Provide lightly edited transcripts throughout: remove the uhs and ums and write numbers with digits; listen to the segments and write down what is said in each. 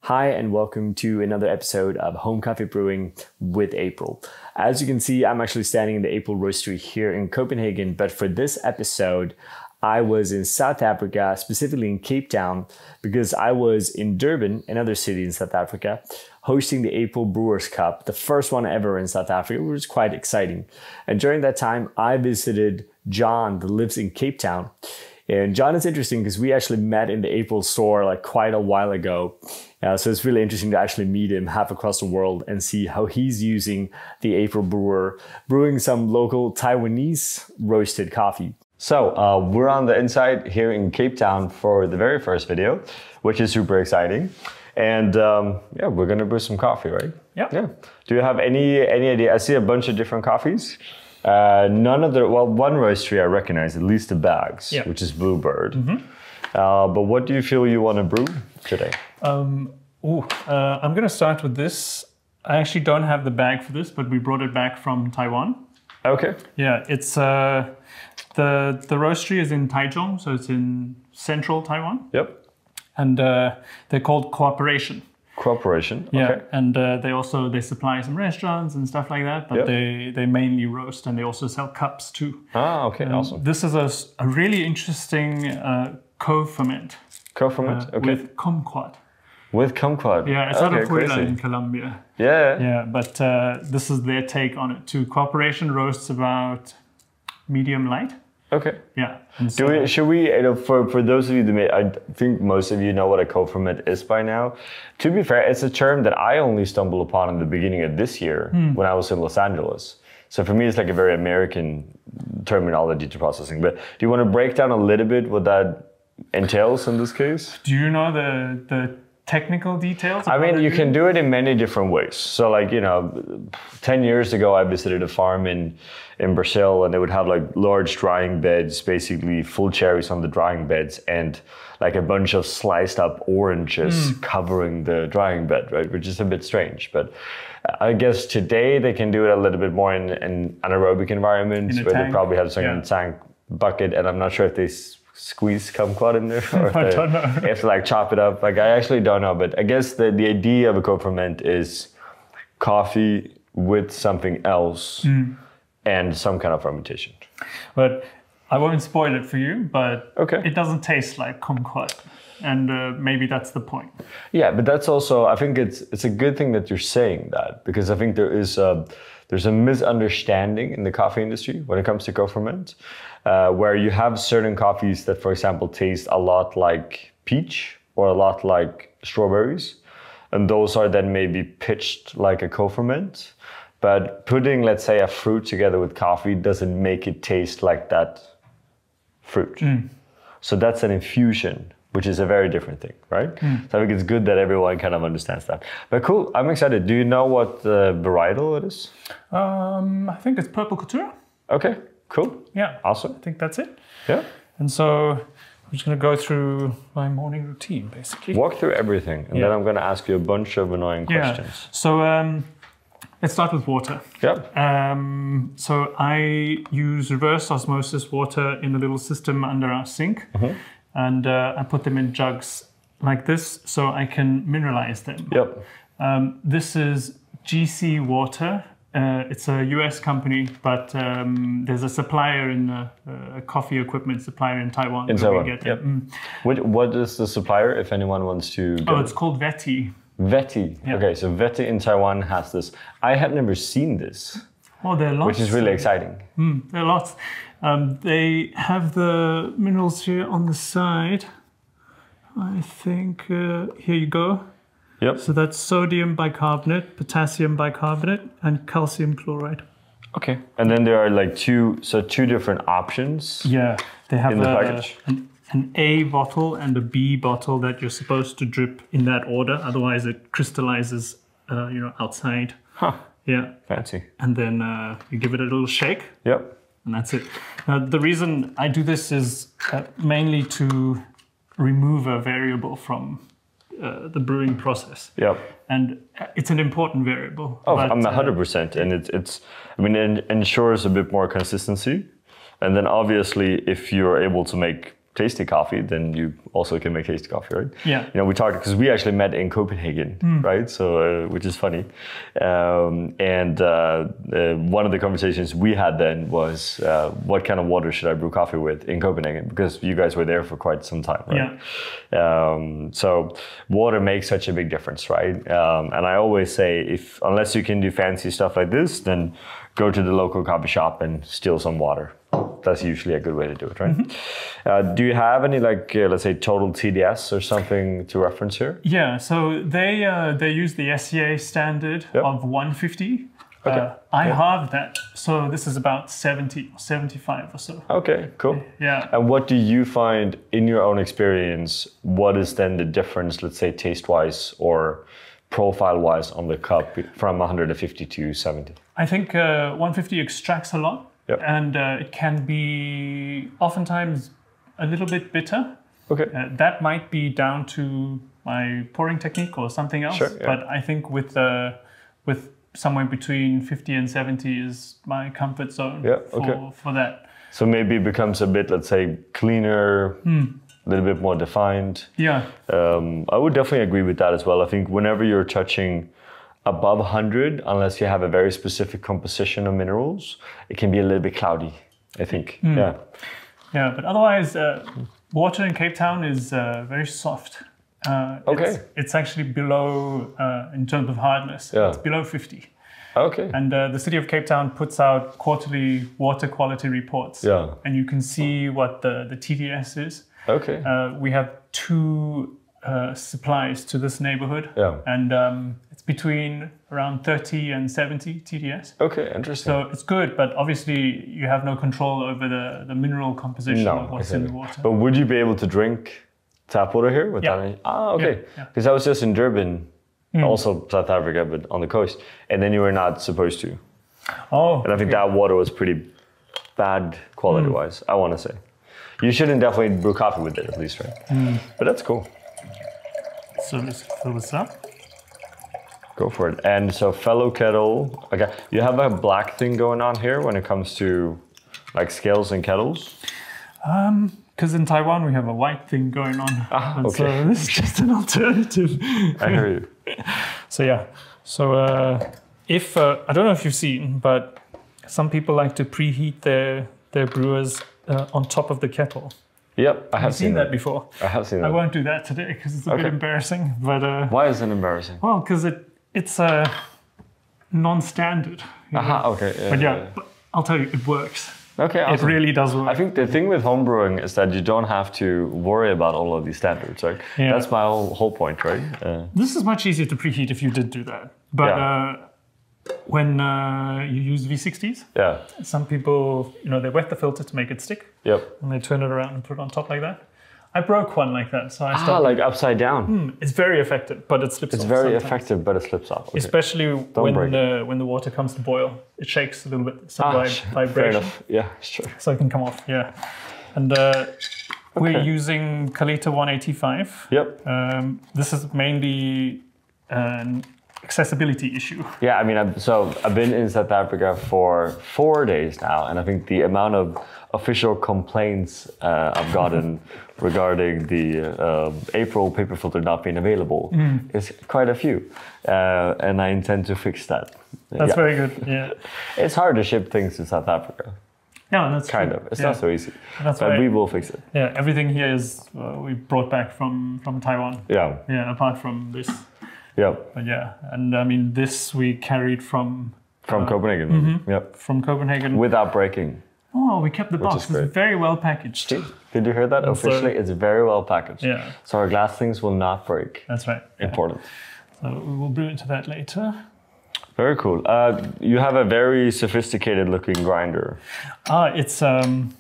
Hi, and welcome to another episode of Home Coffee Brewing with April. As you can see, I'm actually standing in the April Roastery here in Copenhagen, but for this episode, I was in South Africa, specifically in Cape Town, because I was in Durban, another city in South Africa, hosting the April Brewers Cup, the first one ever in South Africa, which was quite exciting. And during that time, I visited John, that lives in Cape Town. And John is interesting because we actually met in the April store like quite a while ago. So it's really interesting to actually meet him half across the world and see how he's using the April brewer, brewing some local Taiwanese roasted coffee. So we're on the inside here in Cape Town for the very first video, which is super exciting. And yeah, we're gonna brew some coffee, right? Yeah. Do you have any idea? I see a bunch of different coffees. None of the, well, one roastery I recognize, at least the bags, which is Bluebird. But what do you feel you want to brew today? I'm going to start with this. I actually don't have the bag for this, but we brought it back from Taiwan. Okay. Yeah, it's the roastery is in Taichung, so it's in central Taiwan. Yep. And they're called Cooperation. Cooperation. Yeah, okay. and they supply some restaurants and stuff like that, but they mainly roast, and they also sell cups too. Ah, okay, awesome. This is a really interesting co-ferment. Co-ferment, okay. With kumquat. With kumquat. Yeah, it's out of Acaia in Colombia. Yeah. Yeah, but this is their take on it too. Cooperation roasts about medium light. Okay. Yeah. Should we, for those of you that may, I think most of you know what a co-ferment is by now. To be fair, it's a term that I only stumbled upon in the beginning of this year when I was in Los Angeles. So for me, it's like a very American terminology to processing. But do you want to break down a little bit what that entails in this case? Do you know the technical details? I mean, you can do it in many different ways. So like, 10 years ago, I visited a farm in Brazil, and they would have like large drying beds, basically full cherries on the drying beds, and like a bunch of sliced up oranges covering the drying bed, right? Which is a bit strange, but I guess today they can do it a little bit more in an anaerobic environment where they probably have some tank bucket, and I'm not sure if they squeeze kumquat in there, or I don't know. If to like chop it up. Like I actually don't know, but I guess the idea of a co-ferment is coffee with something else and some kind of fermentation. But I won't spoil it for you, but it doesn't taste like kumquat, and maybe that's the point. Yeah, but that's also, I think it's a good thing that you're saying that, because I think there's a misunderstanding in the coffee industry when it comes to co-ferment. Where you have certain coffees that, for example, taste a lot like peach or a lot like strawberries. And those are then maybe pitched like a co-ferment. But putting, let's say, a fruit together with coffee doesn't make it taste like that fruit. So that's an infusion, which is a very different thing, right? So I think it's good that everyone kind of understands that. But cool, I'm excited. Do you know what varietal it is? I think it's Purple Couture. Okay. Cool. Yeah. Awesome. I think that's it. Yeah. And so I'm just going to go through my morning routine, basically. Walk through everything, and then I'm going to ask you a bunch of annoying questions. So let's start with water. Yeah. So I use reverse osmosis water in a little system under our sink, and I put them in jugs like this so I can mineralize them. Yep. This is GC water. It's a US company, but there's a supplier a coffee equipment supplier in Taiwan. In Taiwan, What is the supplier, if anyone wants to go? Oh, it's called Veti. Veti. Yep. Okay, so Veti in Taiwan has this. I have never seen this. Oh, there are lots. Which is really exciting. There are lots. They have the minerals here on the side. I think, here you go. Yep. So that's sodium bicarbonate, potassium bicarbonate, and calcium chloride. Okay. And then there are like two different options. Yeah, they have in the package. An A bottle and a B bottle that you're supposed to drip in that order. Otherwise, it crystallizes, outside. Huh. Yeah. Fancy. And then you give it a little shake. Yep. And that's it. The reason I do this is mainly to remove a variable from the brewing process. Yep. And it's an important variable. Oh, I'm 100%. And it ensures a bit more consistency. And then obviously, if you're able to make tasty coffee, then you also can make tasty coffee, right? Yeah. You know, we talked because we actually met in Copenhagen, right? So, which is funny. One of the conversations we had then was, what kind of water should I brew coffee with in Copenhagen? Because you guys were there for quite some time, right? Yeah. So water makes such a big difference, right? And I always say, unless you can do fancy stuff like this, then go to the local coffee shop and steal some water. That's usually a good way to do it, right? Do you have any, like, let's say, total TDS or something to reference here? Yeah, so they use the SCA standard of 150. Okay. I halved that, so this is about 70 or 75 or so. Okay, cool. Yeah. And what do you find in your own experience? What is then the difference, let's say, taste-wise or profile-wise on the cup from 150 to 70? I think 150 extracts a lot. Yep. And it can be oftentimes a little bit bitter. Okay. That might be down to my pouring technique or something else. Sure, yeah. But I think with somewhere between 50 and 70 is my comfort zone for that. So maybe it becomes a bit, let's say, cleaner, a little bit more defined. Yeah. I would definitely agree with that as well. I think whenever you're touching above 100, unless you have a very specific composition of minerals, it can be a little bit cloudy, I think. Yeah. Yeah, but otherwise, water in Cape Town is very soft. It's actually below, in terms of hardness, it's below 50. Okay. And the city of Cape Town puts out quarterly water quality reports. Yeah. And you can see what the TDS is. Okay. We have 2 supplies to this neighborhood. Yeah. And it's between around 30 and 70 TDS. Okay, interesting. So it's good, but obviously you have no control over the mineral composition of what's in the water. But would you be able to drink tap water here without any? Okay. Because I was just in Durban, also South Africa, but on the coast, and then you were not supposed to. Oh. And I think that water was pretty bad quality-wise, I want to say. You shouldn't definitely brew coffee with it, at least, right? But that's cool. So let's fill this up. Go for it. And so fellow kettle, okay, you have a black thing going on here when it comes to like scales and kettles? Because in Taiwan we have a white thing going on. Okay. So this is just an alternative. I hear you. So yeah, so if, I don't know if you've seen, but some people like to preheat their brewers on top of the kettle. Yep, I have seen that before. I have seen that. I won't do that today because it's a bit embarrassing. But why is it embarrassing? Well, because it's non-standard. Okay. Yeah, but I'll tell you, it works. Okay, awesome. It really does work. I think the thing with home brewing is that you don't have to worry about all of these standards, right? Yeah. That's my whole point, right? This is much easier to preheat if you did do that. But when you use V60s, some people, they wet the filter to make it stick. Yep. And they turn it around and put it on top like that. I broke one like that, so I stopped. Like upside down. It's very effective, but it slips off. It's very effective, but it slips off. Okay. Especially when the water comes to boil, it shakes a little bit. Some vibration. Fair enough. Yeah, sure. So it can come off. Yeah, and we're using Kalita 185. Yep. This is mainly an accessibility issue. Yeah, I mean, I've been in South Africa for 4 days now, and I think the amount of official complaints I've gotten regarding the April paper filter not being available is quite a few, and I intend to fix that. That's very good. Yeah, it's hard to ship things to South Africa. No, that's kind true. of. It's not so easy. That's but we will fix it. Yeah, everything here is we brought back from Taiwan. Yeah. Yeah, apart from this. Yeah. But yeah, and I mean this we carried from Copenhagen. Yep. From Copenhagen without breaking. Oh, we kept the box. It's very well packaged. Did you hear that? Officially, it's very well packaged. Yeah. So our glass things will not break. That's right. Important. So we will brew into that later. Very cool. You have a very sophisticated looking grinder. It's I mean,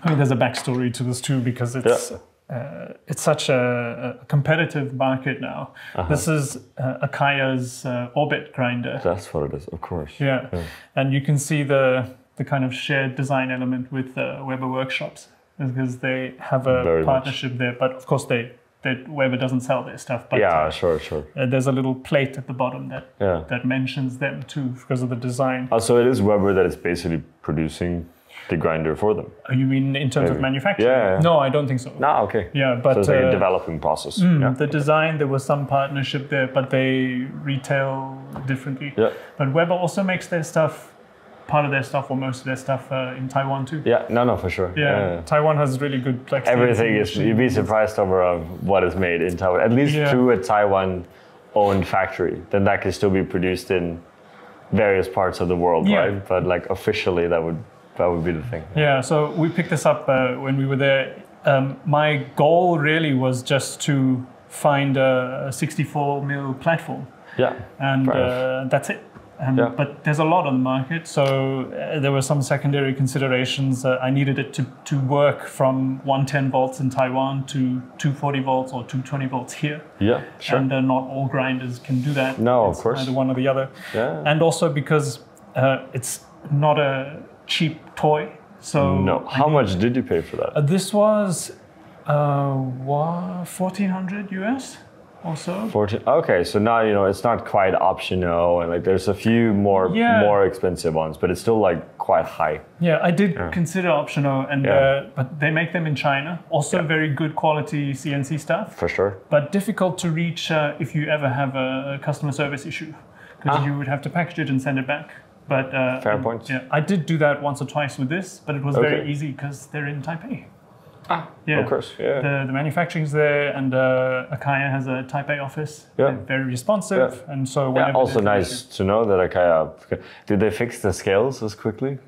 there's a backstory to this too because it's such a competitive market now. This is Acaia's Orbit grinder. That's what it is, of course. Yeah. And you can see the kind of shared design element with Weber Workshops because they have a partnership there. But of course, Weber doesn't sell their stuff. But sure. There's a little plate at the bottom that mentions them too because of the design. So it is Weber that is basically producing the grinder for them. You mean in terms of manufacturing? Yeah. No, I don't think so. No, okay. Yeah, but so it's like a developing process. The design, there was some partnership there, but they retail differently. Yeah. But Weber also makes their stuff, part of their stuff or most of their stuff in Taiwan too. Yeah, no, for sure. Yeah. Taiwan has really good everything is, you'd be surprised over what is made in Taiwan, at least through a Taiwan-owned factory. Then that can still be produced in various parts of the world, right? But like officially, that would be the thing. Yeah, so we picked this up when we were there. My goal really was just to find a 64 mil platform. Yeah. And that's it. But there's a lot on the market, so there were some secondary considerations. I needed it to work from 110 volts in Taiwan to 240 volts or 220 volts here. Yeah, sure. And not all grinders can do that. No, it's of course. either one or the other. Yeah. And also because it's not a cheap toy. So no. How much did you pay for that? This was $1,400 US. Also 14. Okay, so now it's not quite optional, and like there's a few more expensive ones, but it's still like quite high. Yeah, I did consider optional, and but they make them in China. Also, very good quality CNC stuff. For sure. But difficult to reach if you ever have a customer service issue, because you would have to package it and send it back. But fair point. Yeah, I did do that once or twice with this, but it was very easy because they're in Taipei. Of course, yeah. The manufacturing's there, and Acaia has a Taipei office. Yeah. They're very responsive, and so also nice to know that Acaia. Did they fix the scales as quickly?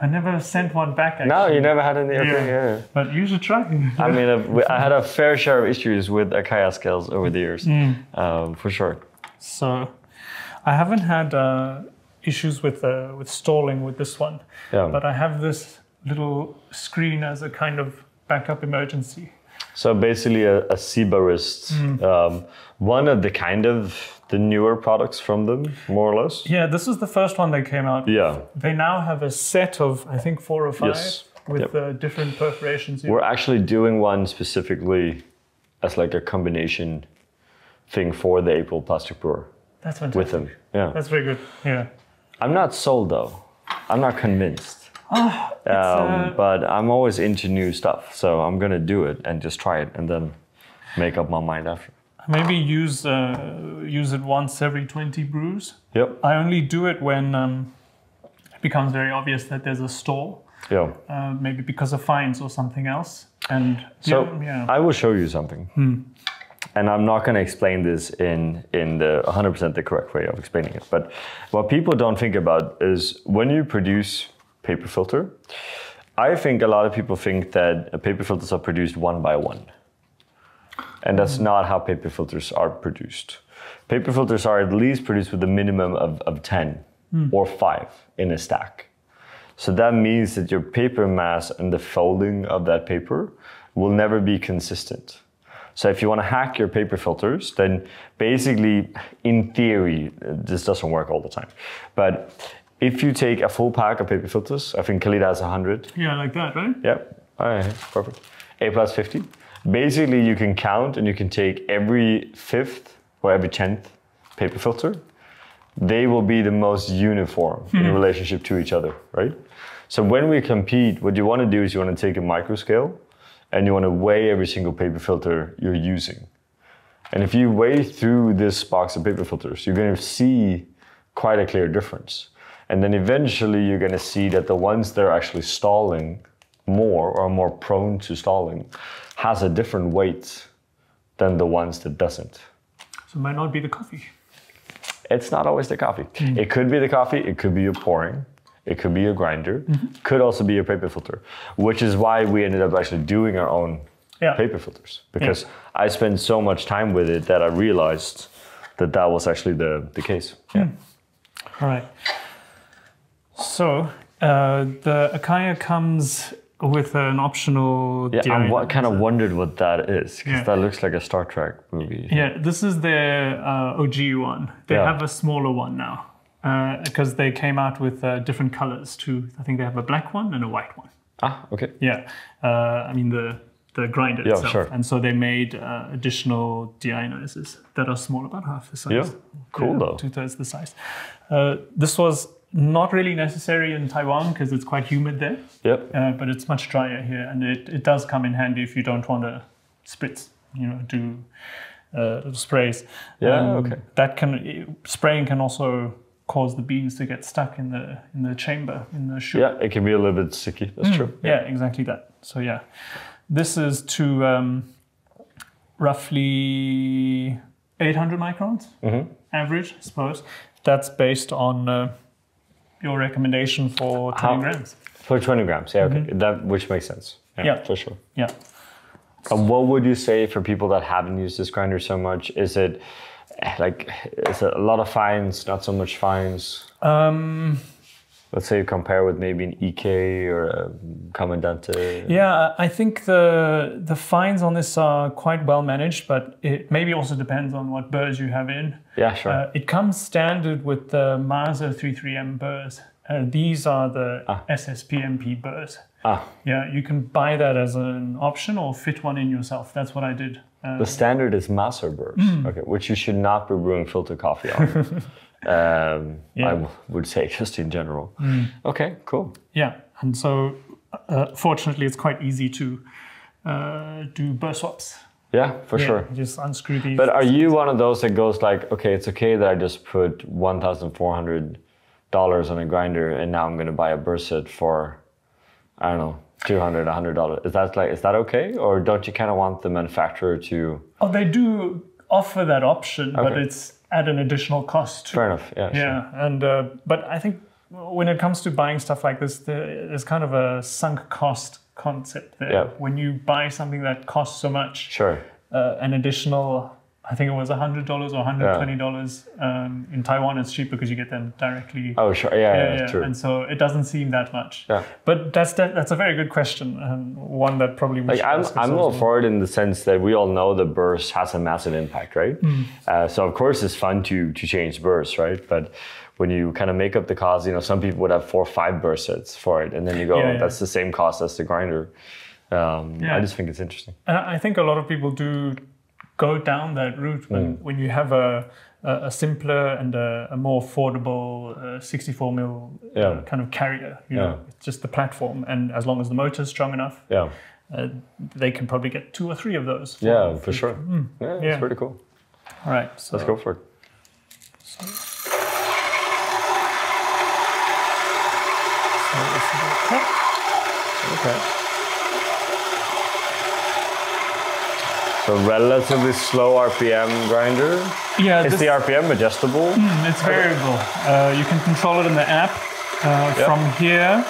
I never sent one back. Actually. No, you never had any. Okay, But you should try. I mean, I had a fair share of issues with Acaia scales over the years, for sure. So, I haven't had issues with stalling with this one. Yeah. But I have this little screen as a kind of backup emergency. So basically a Ciba wrist, one of the newer products from them, more or less. Yeah, this is the first one they came out with. Yeah. They now have a set of, I think, 4 or 5 with different perforations. We're actually doing one specifically as like a combination thing for the April Plastic Brewer. That's fantastic. With them, yeah. That's very good, yeah. I'm not sold though. I'm not convinced. But I'm always into new stuff, so I'm gonna do it and just try it and then make up my mind after. Maybe use it once every 20 brews. Yep. I only do it when it becomes very obvious that there's a stall. Yeah. Maybe because of fines or something else. And I will show you something. And I'm not going to explain this in the 100% the correct way of explaining it. But what people don't think about is when you produce paper filter, I think a lot of people think that paper filters are produced one by one. And that's not how paper filters are produced. Paper filters are at least produced with a minimum of 10 or 5 in a stack. So that means that your paper mass and the folding of that paper will never be consistent. So if you want to hack your paper filters, then basically, in theory, this doesn't work all the time. But if you take a full pack of paper filters, I think Kalita has 100. Yeah, like that, right? Yep. All right, perfect. A plus 50. Basically, you can count and you can take every 5th or every 10th paper filter. They will be the most uniform in relationship to each other, right? So when we compete, what you want to do is you want to take a micro scale and you want to weigh every single paper filter you're using. And if you weigh through this box of paper filters, you're going to see quite a clear difference. And then eventually you're going to see that the ones that are actually stalling more or are more prone to stalling has a different weight than the ones that doesn't. So it might not be the coffee. It's not always the coffee. It could be the coffee, it could be your pouring, it could be your grinder, could also be your paper filter, which is why we ended up actually doing our own paper filters, because I spent so much time with it that I realized that that was actually the case. Yeah. All right. So the Acaia comes with an optional I kind of wondered what that is, because that looks like a Star Trek movie. Yeah, this is their OG one. They have a smaller one now, because they came out with different colors too. I think they have a black one and a white one. Ah, okay. Yeah, I mean the grinder itself. Sure. And so they made additional deionizers that are small, about half the size. Yeah, cool though. 2/3 the size. This was not really necessary in Taiwan because it's quite humid there. Yep. But it's much drier here, and it does come in handy if you don't want to spritz, do sprays. Yeah. Okay. Spraying can also cause the beans to get stuck in the chamber, in the chute. Yeah, it can be a little bit sticky. That's true. Yeah, exactly that. So yeah, this is to roughly 800 microns average, I suppose. That's based on your recommendation for 20 grams. For 20 grams, yeah, okay. Which makes sense. Yeah, for sure. Yeah. And what would you say for people that haven't used this grinder so much? Is it a lot of fines, not so much fines? Let's say you compare with maybe an EK or a Comandante. Yeah, I think the fines on this are quite well managed, but it maybe also depends on what burrs you have in. Yeah, sure. It comes standard with the Maser 33M burrs. These are the SSPMP burrs. Yeah, you can buy that as an option or fit one in yourself. That's what I did. The standard is Maser burrs, okay, which you should not be brewing filter coffee on. I would say just in general. Okay, cool. Yeah, and so fortunately it's quite easy to do burr swaps. Yeah, for sure. Just unscrew these. But are you one of those that goes like, okay, it's okay that I just put $1,400 on a grinder and now I'm going to buy a burr set for, I don't know, $200, $100. Is that okay? Or don't you kind of want the manufacturer to... Oh, they do offer that option, but it's at an additional cost. Fair enough, yeah. Yeah, sure. And but I think when it comes to buying stuff like this, there's kind of a sunk cost concept there. Yeah. When you buy something that costs so much, sure, an additional, I think it was $100 or $120. In Taiwan, it's cheap because you get them directly. Oh, sure, yeah, true. And so it doesn't seem that much. Yeah. But that's a very good question, and one that probably we should ask I'm all for it in the sense that we all know the burrs has a massive impact, right? So of course it's fun to change burrs, right? But when you kind of make up the cost, some people would have 4 or 5 burr sets for it, and then you go, that's the same cost as the grinder. I just think it's interesting. And I think a lot of people do go down that route when you have a simpler and a more affordable 64 mil kind of carrier. It's just the platform, and as long as the motor's strong enough, they can probably get 2 or 3 of those. For sure. Yeah, it's pretty cool. All right, so let's go for it. Okay. So relatively slow RPM grinder. Yeah. Is the RPM adjustable? It's variable. You can control it in the app. From here,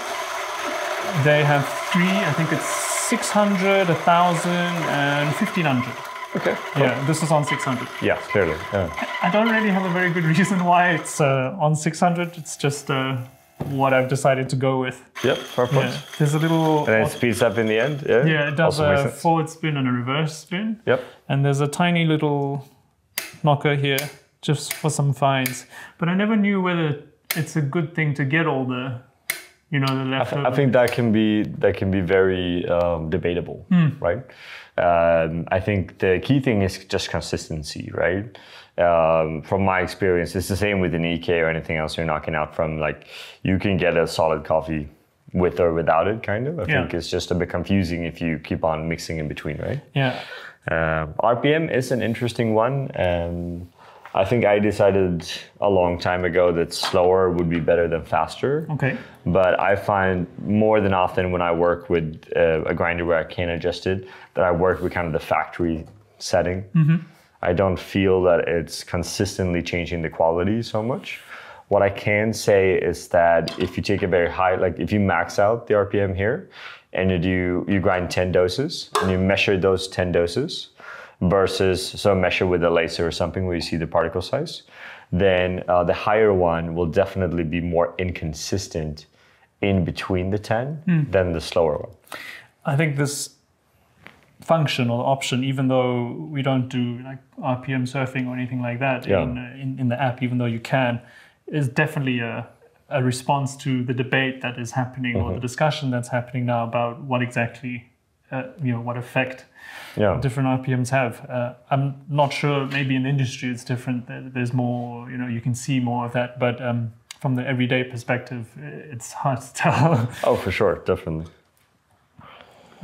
they have 3, I think it's 600, 1,000, and 1,500. Okay. Cool. Yeah, this is on 600. Yeah, clearly. Yeah. I don't really have a very good reason why it's on 600. It's just what I've decided to go with. Yep, perfect. Yeah. There's a little... And then it speeds up in the end, yeah? Yeah, it does a forward spin and a reverse spin. Yep. And there's a tiny little knocker here just for some fines. But I never knew whether it's a good thing to get all the, the leftover. I think that can be very debatable, right? I think the key thing is just consistency, right? From my experience, it's the same with an EK or anything else you're knocking out from. Like, you can get a solid coffee with or without it, kind of. I think it's just a bit confusing if you keep on mixing in between, right? Yeah. RPM is an interesting one. I think I decided a long time ago that slower would be better than faster. Okay. But I find more than often when I work with a grinder where I can adjust it, that I work with kind of the factory setting. I don't feel that it's consistently changing the quality so much. What I can say is that if you take a very high, like if you max out the RPM here and you grind 10 doses and you measure those 10 doses versus, measure with a laser or something where you see the particle size, then the higher one will definitely be more inconsistent in between the 10 than the slower one. I think this function or option, even though we don't do like RPM surfing or anything like that in the app, even though you can, is definitely a response to the debate that is happening or the discussion that's happening now about what exactly, what effect different RPMs have. I'm not sure, maybe in the industry it's different. There's more, you can see more of that, but from the everyday perspective, it's hard to tell. Oh, for sure, definitely.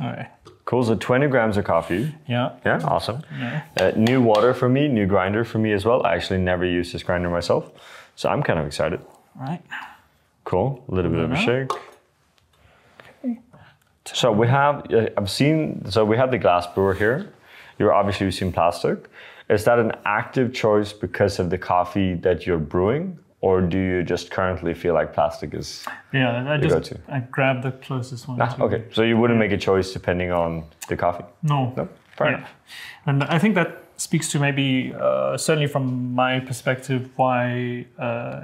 All right. Cool, so 20 grams of coffee. Yeah. Yeah, awesome. Yeah. New water for me, new grinder for me as well. I actually never used this grinder myself, so I'm kind of excited. All right. Cool, a little bit of a shake. Okay. So we have, we have the glass brewer here. You're obviously using plastic. Is that an active choice because of the coffee that you're brewing? Or do you just currently feel like plastic is I grabbed the closest one. Okay, so you wouldn't make a choice depending on the coffee? No. Fair enough. And I think that speaks to maybe, certainly from my perspective, why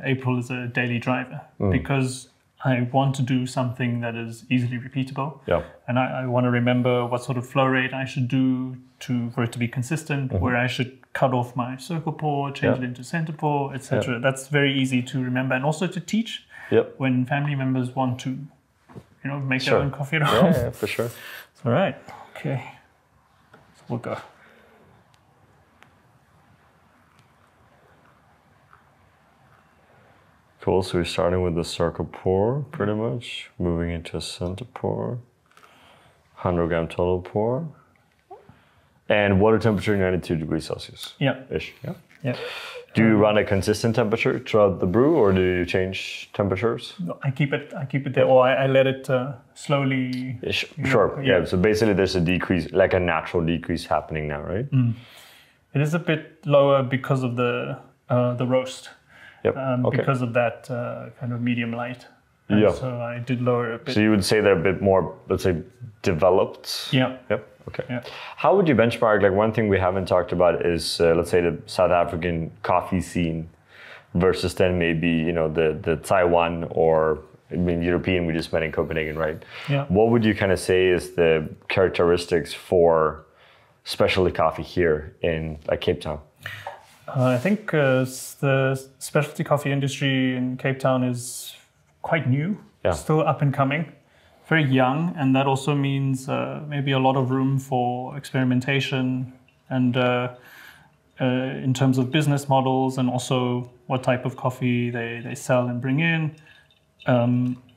April is a daily driver. Because I want to do something that is easily repeatable. Yeah. And I want to remember what sort of flow rate I should do for it to be consistent, where I should cut off my circle pour, change it into center pour, etc. Yeah. That's very easy to remember and also to teach when family members want to, make their own coffee at home. Yeah, for sure. All right. Okay. So we'll go. Cool, so we're starting with the circle pour, pretty much, moving into a center pour, 100 gram total pour, and water temperature 92 degrees Celsius. Yeah. Ish. Yeah. Yeah. Do you run a consistent temperature throughout the brew, or do you change temperatures? No, I keep it there, or I let it slowly. Sure. Yeah. So basically, there's a decrease, like a natural decrease happening now, right? It is a bit lower because of the roast. Yep. Because of that kind of medium light. So I did lower a bit. So you would say they're a bit more, let's say, developed? Yeah. Yep. Okay. Yeah. How would you benchmark? Like, one thing we haven't talked about is, let's say, the South African coffee scene versus then maybe, the Taiwan or European we just met in Copenhagen, right? Yeah. What would you kind of say is the characteristics for specialty coffee here in Cape Town? I think the specialty coffee industry in Cape Town is quite new, still up and coming, very young, and that also means maybe a lot of room for experimentation and in terms of business models and also what type of coffee they sell and bring in.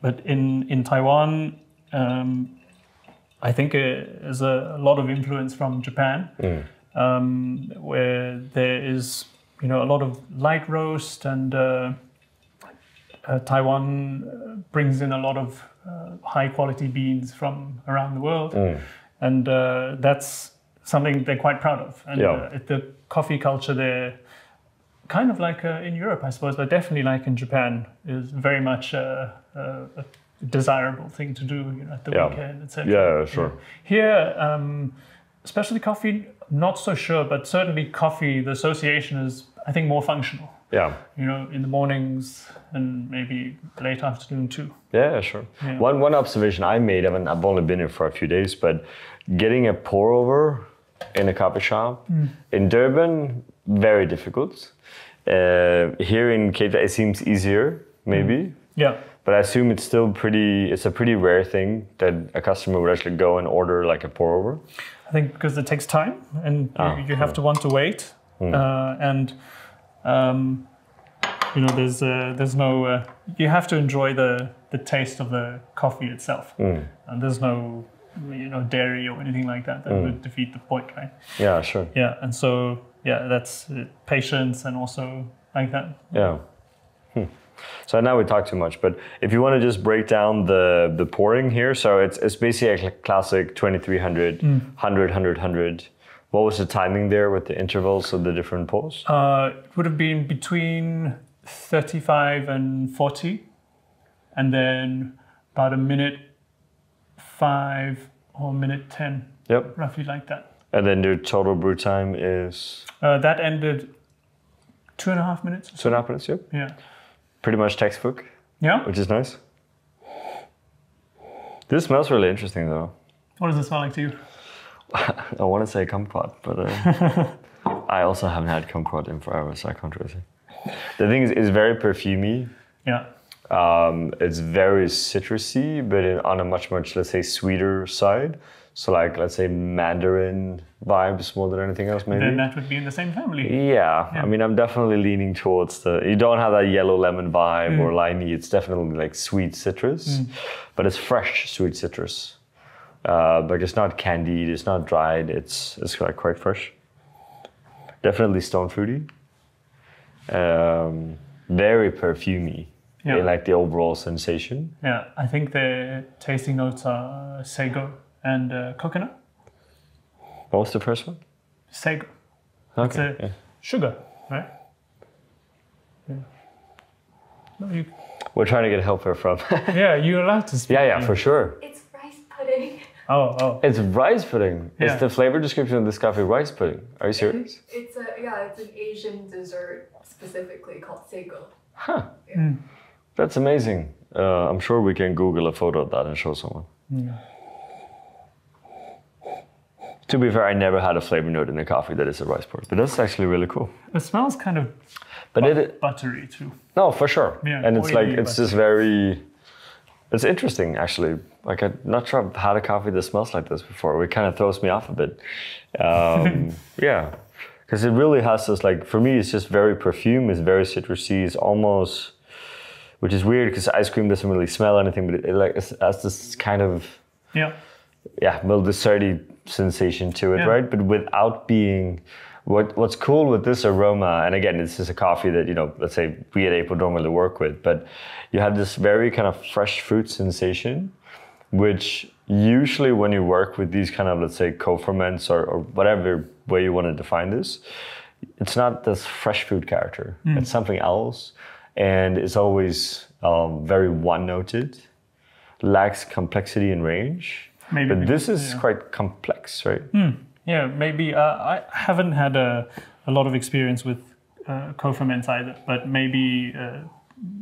But in Taiwan, I think there's a lot of influence from Japan. Where there is, a lot of light roast, and Taiwan brings in a lot of high quality beans from around the world, and that's something they're quite proud of. And the coffee culture there, kind of like in Europe, I suppose, but definitely like in Japan, is very much a desirable thing to do at the weekend, etc. Yeah, sure. Here, specialty coffee, not so sure, but certainly coffee, the association is, I think, more functional. Yeah. In the mornings and maybe late afternoon too. Yeah, sure. Yeah. One observation I made, I've only been here for a few days, but getting a pour over in a coffee shop in Durban, very difficult. Here in Cape Town, it seems easier, maybe. Yeah. But I assume it's a pretty rare thing that a customer would actually go and order like a pour over. I think because it takes time and you have to want to wait. And there's no, you have to enjoy the taste of the coffee itself. And there's no, dairy or anything like that would defeat the point, right? Yeah, sure. Yeah, and so, that's patience and also like that. Yeah. So now we talk too much, but if you want to just break down the pouring here, so it's basically a classic 2300, 100, 100, 100. What was the timing there with the intervals of the different pours? It would have been between 35 and 40, and then about a minute 5 or minute 10. Yep. Roughly like that. And then the total brew time is? That ended 2.5 minutes. 2.5 minutes, yep. Yeah. Pretty much textbook. Yeah. Which is nice. This smells really interesting though. What does it smell like to you? I want to say kumquat, but I also haven't had kumquat in forever, so I can't really say. The thing is, it's very perfumey. Yeah. It's very citrusy, but on a much, let's say, sweeter side. So like, let's say Mandarin vibes more than anything else, maybe. Then that would be in the same family. Yeah. I mean, I'm definitely leaning towards you don't have that yellow lemon vibe or limey. It's definitely like sweet citrus, but it's fresh sweet citrus. Like it's not candied, it's not dried, it's like quite fresh. Definitely stone fruity. Very perfumey in like the overall sensation. Yeah, I think the tasting notes are sago and coconut. What was the first one? Sago. Okay. It's sugar, right? Yeah. No, We're trying to get help here from. Yeah, you're allowed to speak. Yeah, for sure. It's rice pudding. Oh. It's rice pudding. Yeah. Is the flavor description of this coffee rice pudding? Are you serious? It's an Asian dessert specifically called sago. Huh. Yeah. That's amazing. I'm sure we can Google a photo of that and show someone. To be fair, I never had a flavor note in a coffee that is a rice pudding, but that's actually really cool. It smells kind of buttery too. No, for sure. Yeah, and it's like, it's buttery. just very, it's interesting actually. Like I'm not sure I've had a coffee that smells like this before. It kind of throws me off a bit. Yeah, because it really has this like, for me, it's just very perfume, it's very citrusy, it's almost, which is weird because ice cream doesn't really smell anything, but it has this kind of, well, desserty sensation to it, right? But without being, what's cool with this aroma, and again, this is a coffee that, you know, let's say we at April normally work with, but you have this very kind of fresh fruit sensation, which usually when you work with these kind of, let's say, co-ferments or whatever way you want to define this, it's not this fresh fruit character. It's something else. And it's always very one-noted, lacks complexity and range. Maybe, but this is quite complex, right? Yeah, maybe. I haven't had a lot of experience with co-ferments either, but maybe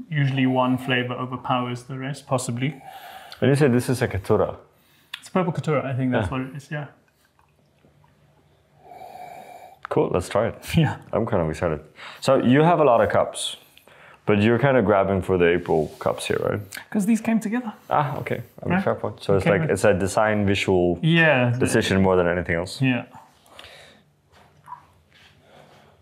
usually one flavor overpowers the rest, possibly. And you said this is a Caturra. It's purple Caturra, I think that's what it is, yeah. Cool, let's try it. Yeah. I'm kind of excited. So you have a lot of cups, but you're kind of grabbing for the April cups here, right? Because these came together. Ah, okay. I mean, fair point. So it's like, it's a design visual decision more than anything else. Yeah.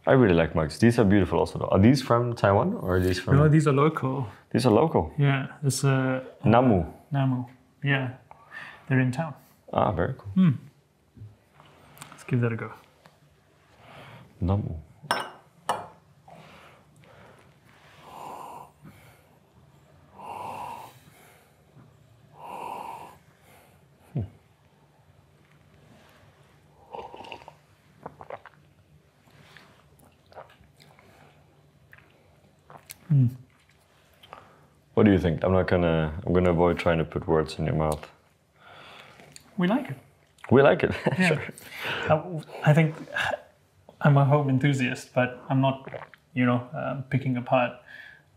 I really like mugs. These are beautiful also. Are these from Taiwan or are these from? No, these are local. These are local? Yeah. It's Namu. Namu. Yeah. They're in town. Ah, very cool. Let's give that a go. Namu. What do you think? I'm gonna avoid trying to put words in your mouth. We like it. We like it. Yeah. Sure. I think I'm a home enthusiast, but I'm not, picking apart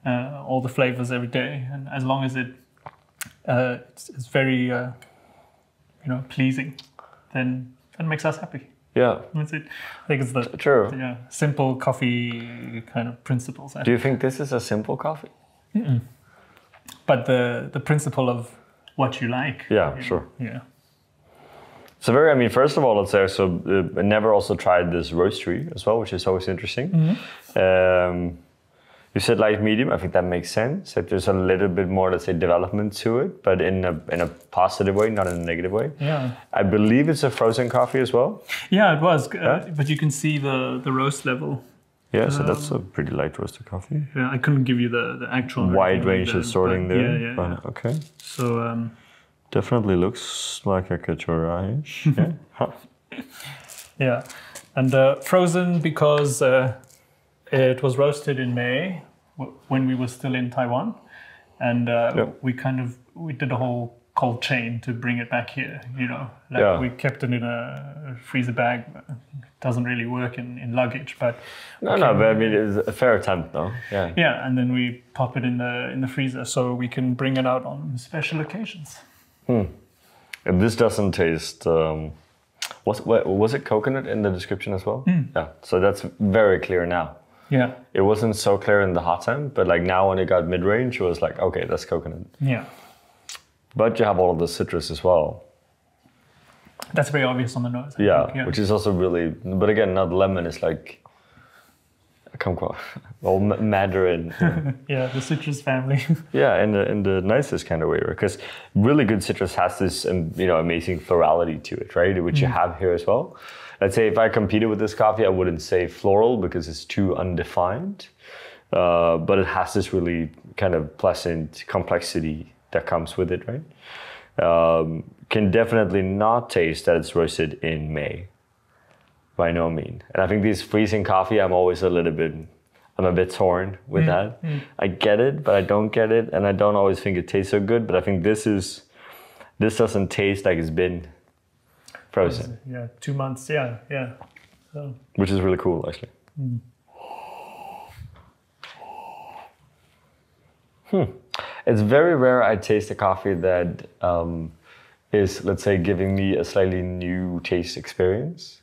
all the flavors every day. And as long as it's very, pleasing, then that makes us happy. Yeah. That's it. I think it's the simple coffee kind of principles. Do you think this is a simple coffee? But the principle of what you like. Yeah, sure. Yeah. So first of all, let's say, I never also tried this roastery as well, which is always interesting. You said light medium. I think that makes sense. That there's a little bit more, let's say, development to it, but in a positive way, not in a negative way. Yeah. I believe it's a frozen coffee as well. Yeah, it was. But you can see the roast level. Yeah, so that's a pretty light roasted coffee. Yeah, I couldn't give you the actual wide range of sorting there. Yeah. Okay. So definitely looks like a Caturra-ish. Yeah, and frozen because it was roasted in May when we were still in Taiwan, and we did a whole cold chain to bring it back here. We kept it in a freezer bag. It doesn't really work in luggage, but but it's a fair attempt, though. Yeah. Yeah, and then we pop it in the freezer so we can bring it out on special occasions. And this doesn't taste. Was it coconut in the description as well? Yeah. So that's very clear now. Yeah. It wasn't so clear in the hot temp, but like now when it got mid range, it was like, okay, that's coconut. Yeah. But you have all of the citrus as well. That's very obvious on the nose. I Yeah, think, yeah, which is also really, but again, not lemon. It's like kumquat or mandarin. yeah, the citrus family. Yeah, in the nicest kind of way, right? Because really good citrus has this, amazing florality to it, right? Which you have here as well. Let's say if I competed with this coffee, I wouldn't say floral because it's too undefined. But it has this really kind of pleasant complexity that comes with it, right? Can definitely not taste that it's roasted in May, by no means. And I think these freezing coffee, I'm a bit torn with that. I get it, but I don't get it, and I don't always think it tastes so good. But I think this doesn't taste like it's been frozen. Yeah, 2 months. Yeah. So. Which is really cool, actually. It's very rare I taste a coffee that is, let's say, giving me a slightly new taste experience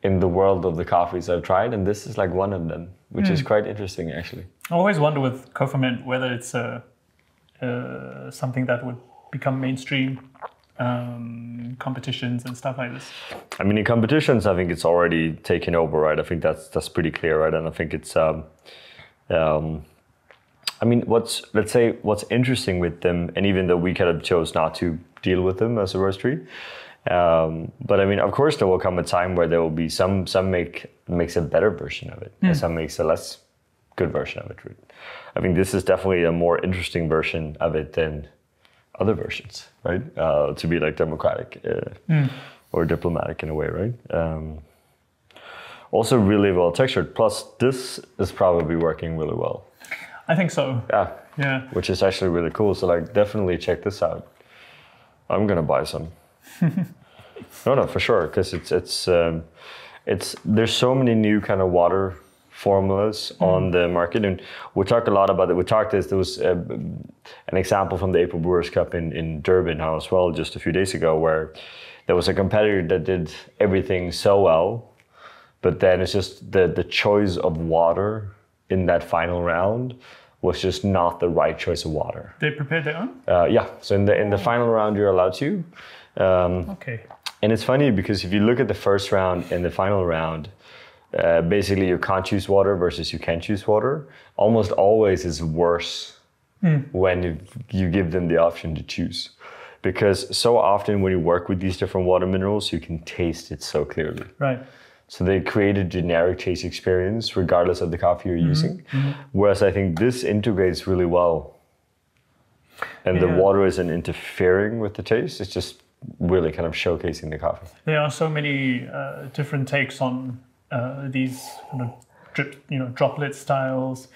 in the world of the coffees I've tried, and this is like one of them, which is quite interesting, actually. I always wonder with co-ferment whether it's something that would become mainstream, competitions and stuff like this. I mean, in competitions, I think it's already taken over, right? I think that's pretty clear, right? And I think it's, I mean, what's interesting with them, and even though we kind of chose not to deal with them as a roastery, but I mean, of course, there will come a time where there will be some makes a better version of it, and some makes a less good version of it. I think this is definitely a more interesting version of it than other versions, right? To be like democratic or diplomatic in a way, right? Also really well textured. Plus, this is probably working really well. I think so. Yeah. Which is actually really cool. So like, definitely check this out. I'm gonna buy some. No, for sure, because it's there's so many new kind of water formulas on the market, and we talk a lot about it. There was an example from the April Brewers Cup in Durban now as well, just a few days ago, where there was a competitor that did everything so well, but then it's just the choice of water in that final round was just not the right choice of water. They prepared their own? Yeah, so in the final round you're allowed to. Okay. And it's funny because if you look at the first round and the final round, basically you can't choose water versus you can choose water. Almost always is worse when you give them the option to choose. Because so often when you work with these different water minerals, you can taste it so clearly. Right. So they create a generic taste experience regardless of the coffee you're using. Whereas I think this integrates really well. And the water isn't interfering with the taste. It's just really kind of showcasing the coffee. There are so many different takes on these kind of droplet styles.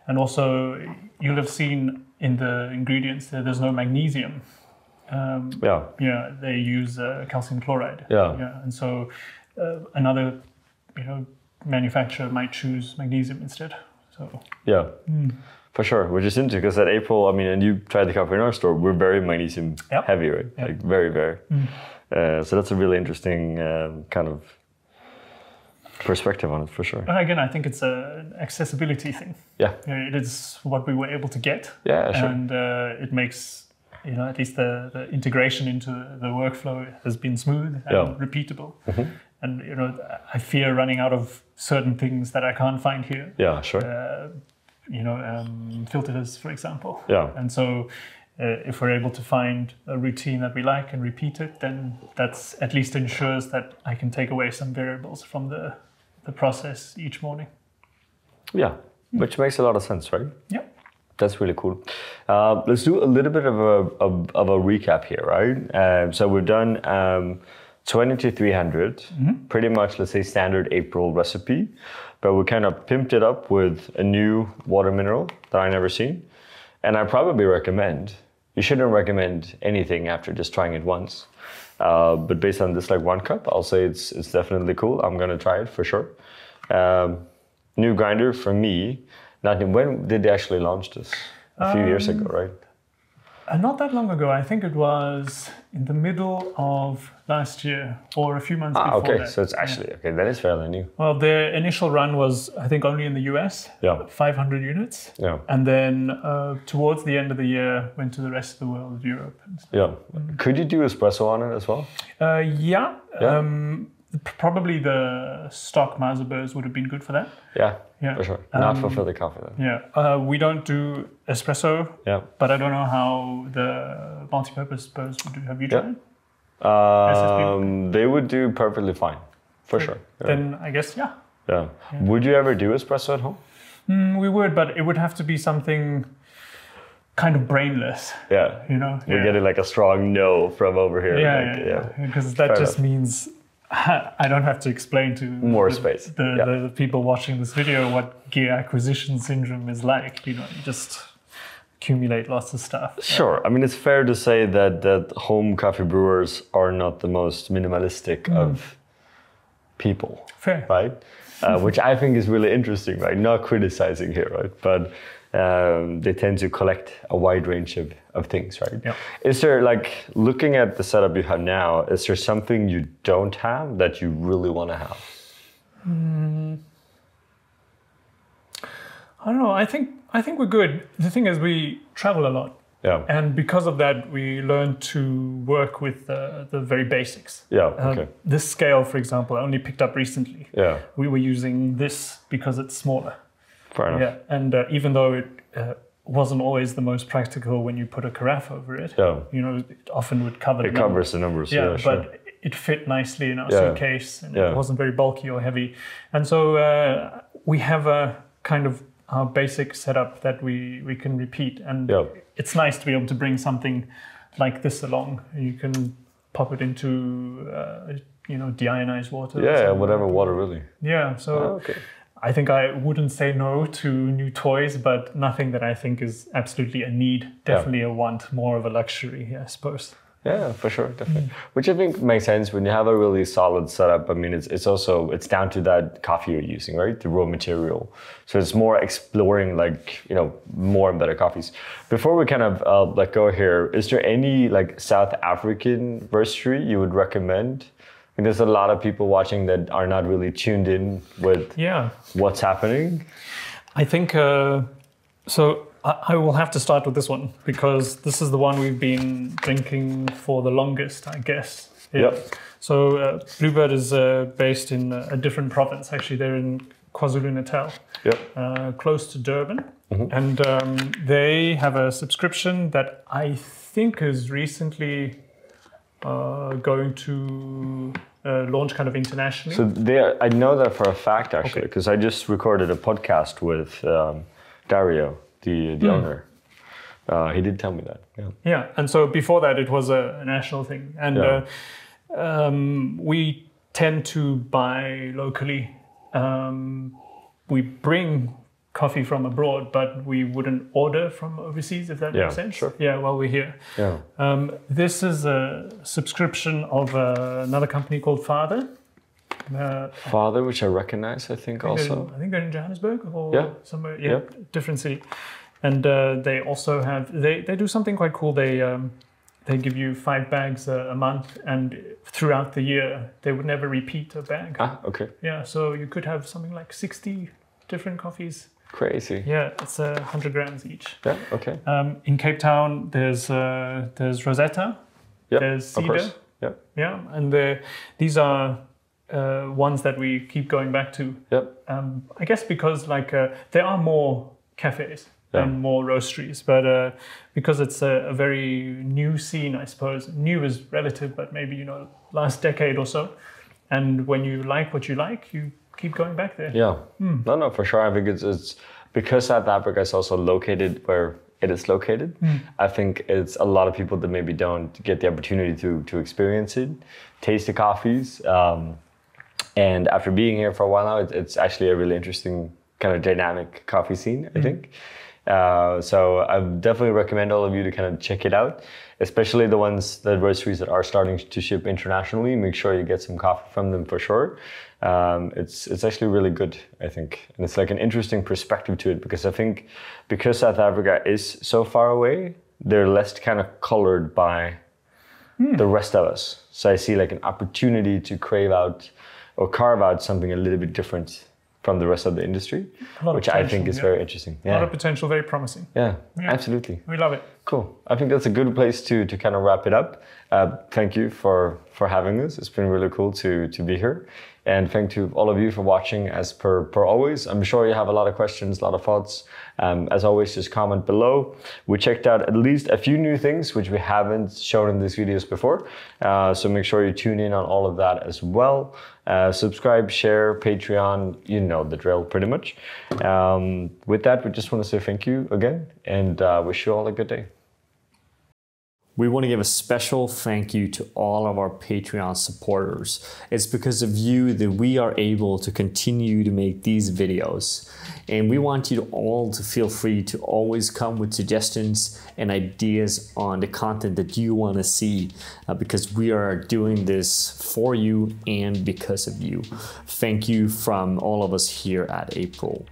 And also you'll have seen in the ingredients there's no magnesium. They use calcium chloride. And so another manufacturer might choose magnesium instead. So for sure, which is interesting because at April, I mean, and you tried the coffee in our store, we're very magnesium heavy, right? Like very, very. So that's a really interesting kind of perspective on it for sure. And again, I think it's an accessibility thing. It is what we were able to get. Sure. And it makes at least the integration into the workflow has been smooth and repeatable. And I fear running out of certain things that I can't find here. Sure. Filters, for example. Yeah. And so if we're able to find a routine that we like and repeat it, then that's at least ensures that I can take away some variables from the process each morning. Yeah. Which makes a lot of sense, right? Yeah. That's really cool. Let's do a little bit of a recap here, right? So we've done 20 to 300, pretty much, let's say, standard April recipe, but we kind of pimped it up with a new water mineral that I never seen. And I probably recommend, you shouldn't recommend anything after just trying it once. But based on this like 1 cup, I'll say it's definitely cool. I'm gonna try it for sure. New grinder for me. When did they actually launch this? A few years ago, right? Not that long ago. I think it was in the middle of last year or a few months before okay. that. So it's actually, okay, that is fairly new. Well, their initial run was, I think, only in the US, Yeah. 500 units. Yeah. And then towards the end of the year, went to the rest of the world, Europe. And stuff. Yeah. Could you do espresso on it as well? Yeah. Yeah. Probably the stock Burrs would have been good for that. Yeah, Yeah. for sure. Not for filter coffee though. Yeah. We don't do espresso, Yeah. but I don't know how the multi-purpose Burrs would do. Have you tried? They would do perfectly fine, for sure. Yeah. Then I guess, yeah. Yeah. Would you ever do espresso at home? We would, but it would have to be something kind of brainless. Yeah. You know? We're getting like a strong no from over here. Yeah. Because that Fair just enough. means I don't have to explain to More space. the people watching this video what gear acquisition syndrome is like. You know, you just accumulate lots of stuff. Sure. I mean, it's fair to say that home coffee brewers are not the most minimalistic of people. Fair. Right? Which I think is really interesting, right? Not criticizing here, right? But they tend to collect a wide range of things, right? Yeah. Is there, like, looking at the setup you have now, is there something you don't have that you really want to have? I don't know. I think we're good. The thing is, we travel a lot. Yeah. And because of that, we learn to work with the very basics. Yeah, okay. This scale, for example, I only picked up recently. Yeah. We were using this because it's smaller. Fair enough. Yeah, and even though it wasn't always the most practical when you put a carafe over it, Yeah. you know, it often would cover It covers the numbers. Yeah, sure. but it fit nicely in our Yeah. suitcase, and Yeah. it wasn't very bulky or heavy. And so we have a kind of our basic setup that we can repeat, and Yeah. it's nice to be able to bring something like this along. You can pop it into deionized water. or Yeah, something. whatever water, really. Yeah, so Okay. I think I wouldn't say no to new toys, but nothing that I think is absolutely a need. Definitely a want, more of a luxury, I suppose. Yeah, for sure, definitely. Which I think makes sense when you have a really solid setup. I mean, it's down to that coffee you're using, right? The raw material. So it's more exploring, like, you know, more and better coffees. Before we kind of let go here, is there any like South African roastery you would recommend? I mean, there's a lot of people watching that are not really tuned in with what's happening. I think so. I will have to start with this one because this is the one we've been drinking for the longest, I guess. Yeah. Yep. So Bluebird is based in a different province. Actually, they're in KwaZulu-Natal, close to Durban. Mm-hmm. And they have a subscription that I think is recently going to launch kind of internationally. So I know that for a fact, actually, because I just recorded a podcast with Dario, the owner. He did tell me that. Yeah. Yeah, and so before that, it was a national thing, and we tend to buy locally. We bring coffee from abroad, but we wouldn't order from overseas, if that makes sense. Sure. Yeah, while we're here. Yeah. This is a subscription of another company called Father. Father, which I recognize, I think also. I think they're in Johannesburg or somewhere. Yeah, different city. And they also have, they do something quite cool. They give you 5 bags a month, and throughout the year, they would never repeat a bag. Ah, okay. Yeah, so you could have something like 60 different coffees. Crazy. Yeah, it's 100 grams each. Yeah, okay. In Cape Town, there's Rosetta, there's Cedar. Yeah, and these are ones that we keep going back to. Yep. I guess because there are more cafes and more roasteries, but because it's a very new scene, I suppose. New is relative, but maybe, last decade or so. And when you like what you like, you keep going back there. Yeah. No, for sure. I think it's because South Africa is also located where it is located. I think it's a lot of people that maybe don't get the opportunity to experience it, taste the coffees. And after being here for a while now, it's actually a really interesting kind of dynamic coffee scene, I think. So I definitely recommend all of you to kind of check it out, especially the roasteries that are starting to ship internationally. Make sure you get some coffee from them for sure. It's actually really good, I think. And it's like an interesting perspective to it, because I think because South Africa is so far away, they're less kind of colored by the rest of us. So I see like an opportunity to crave out or carve out something a little bit different from the rest of the industry, which I think is very interesting. A lot of potential, very promising. Yeah, absolutely. We love it. Cool. I think that's a good place to kind of wrap it up. Thank you for having us. It's been really cool to be here. And thank you all of you for watching as per always. I'm sure you have a lot of questions, a lot of thoughts. As always, just comment below. We checked out at least a few new things which we haven't shown in these videos before. So make sure you tune in on all of that as well. Subscribe, share, Patreon, you know the drill pretty much. With that, we just want to say thank you again and wish you all a good day. We want to give a special thank you to all of our Patreon supporters. It's because of you that we are able to continue to make these videos. And we want you all to feel free to always come with suggestions and ideas on the content that you want to see, because we are doing this for you and because of you. Thank you from all of us here at April.